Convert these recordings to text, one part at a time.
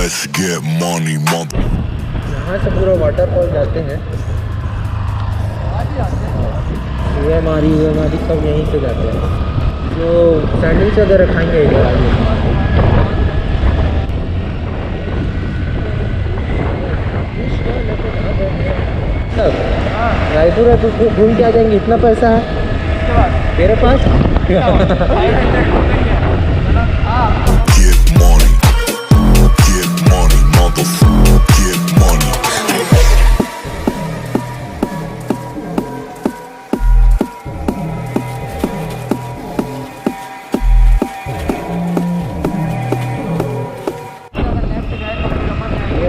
यहाँ से पूरा वाटरफॉल जाते हैं। हुए मारी सब यहीं से जाते हैं। जो सैंडविच वगैरह खाएंगे इधर आगे। रायपुर है तो घूम के आ जाएंगे। इतना पैसा है तेरे पास? ये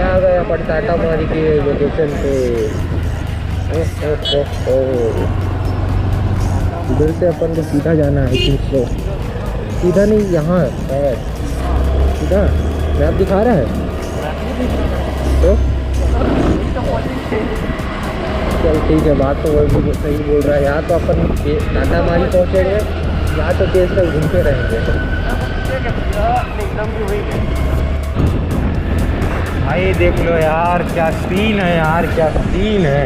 आ गया अपन टाटा मारी की लोकेशन पे। इधर से अपन को सीधा जाना है। सीधा नहीं, यहाँ है सीधा। मैप दिखा रहा है तो चल ठीक है। बात तो वो भी सही बोल रहा है। यहाँ तो अपन टाटा मारी पहुँचेंगे, यहाँ तो केस तक घूमते रहेंगे। भाई देख लो यार, क्या सीन है यार, क्या सीन है।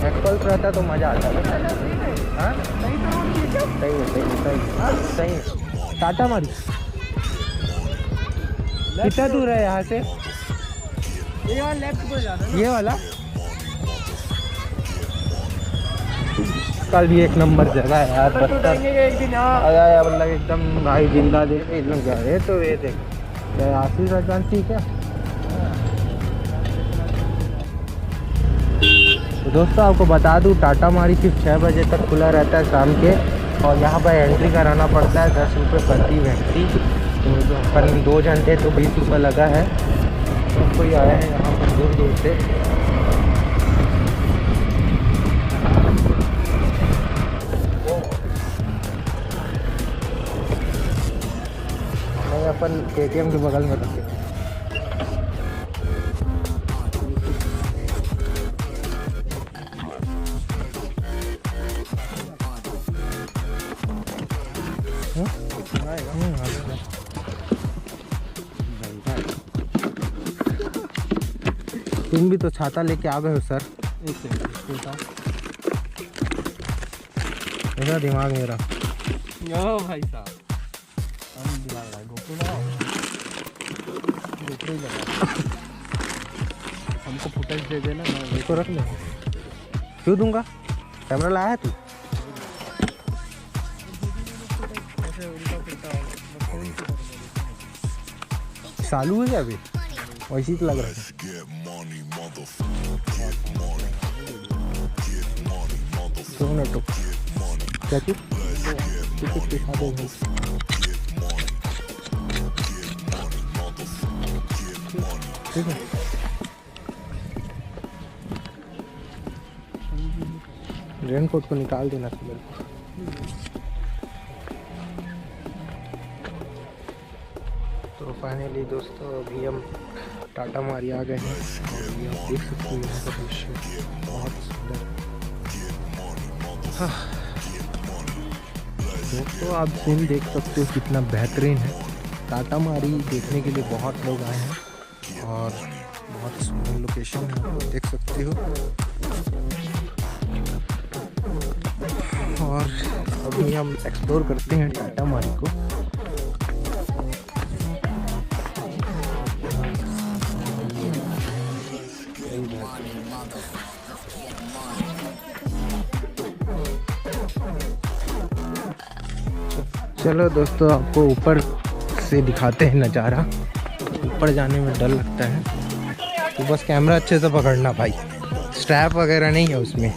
एक्सपल्स रहता तो मज़ा आता है। हाँ सही है। टाटा मारी कितना दूर है यहाँ से? ये वाला लेफ्ट को जाना है। ये वाला कल भी एक नंबर जगह है यार। एक दिन आया मतलब एकदम भाई जिंदा देख के एकदम जा रहे। तो ये देख आशीष राजवंशी क्या। तो दोस्तों आपको बता दूं, टाटा मारी सिर्फ 6 बजे तक खुला रहता है शाम के। और यहाँ पर एंट्री कराना पड़ता है 10 रुपये प्रति व्यक्ति। तो अपन 2 घंटे तो 20 रुपये लगा है। सब कोई आया है यहाँ पर दूर दूर से। अपन KTM के बगल में रखे। तुम भी तो छाता लेके आ गए हो सर। मेरा दिमाग मेरा यो भाई साहब हमको फुटेज दे देना, मैं इसको रख ले। क्यों दूंगा? कैमरा लाया है तू? चालू है क्या अभी? वैसे तो लग रहा है। तो क्या चीज? ठीक है। रेनकोट को निकाल देना सुबह। तो फाइनली दोस्तों अभी हम टाटा मारी आ गए हैं। और ये आप देख सकते हो यहाँ का दृश्य बहुत सुंदर। दोस्तों आप सीन देख सकते हो कितना बेहतरीन है। टाटा मारी देखने के लिए बहुत लोग आए हैं और बहुत सुंदर लोकेशन है, आप देख सकते हो। और अभी हम एक्सप्लोर करते हैं टाटा मारी को। चलो दोस्तों आपको ऊपर से दिखाते हैं नज़ारा। ऊपर जाने में डर लगता है तो बस कैमरा अच्छे से पकड़ना भाई। स्ट्रैप वगैरह नहीं है उसमें।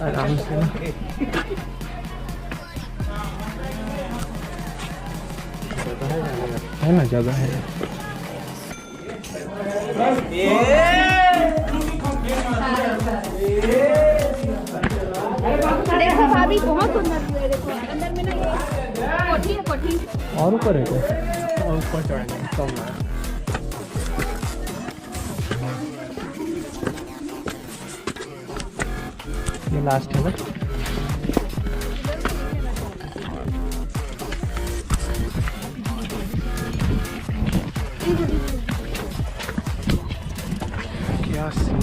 आराम से है ना, जगह है। और ऊपर है क्या? और ऊपर चढ़ना कम है। ये लास्ट है ना? क्या सीन।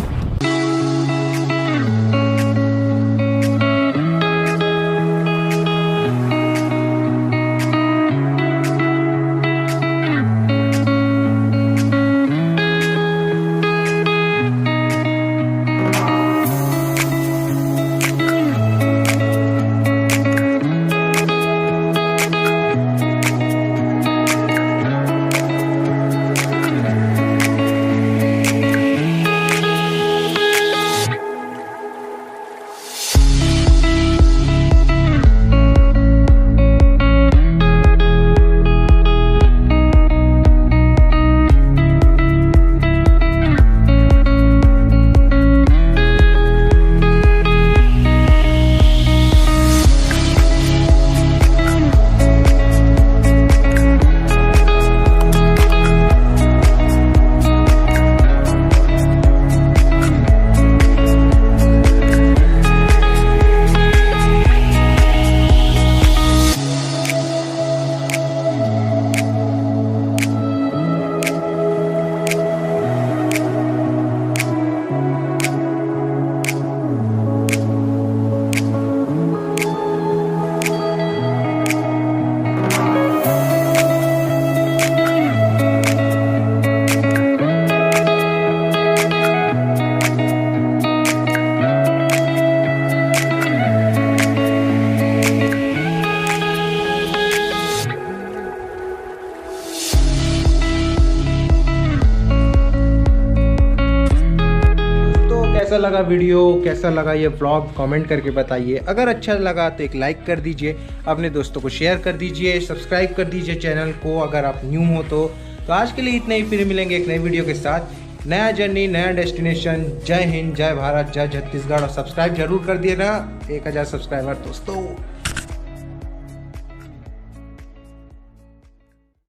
कैसा लगा वीडियो, कैसा लगा ये व्लॉग, कमेंट करके बताइए। अगर अच्छा लगा तो एक लाइक कर दीजिए, अपने दोस्तों को शेयर कर दीजिए, सब्सक्राइब कर दीजिए चैनल को अगर आप न्यू हो तो। आज के लिए इतना ही, फिर मिलेंगे एक नई वीडियो के साथ। नया जर्नी, नया डेस्टिनेशन। जय हिंद, जय भारत, जय छत्तीसगढ़। और सब्सक्राइब जरूर कर दिए ना, 1000 सब्सक्राइबर दोस्तों।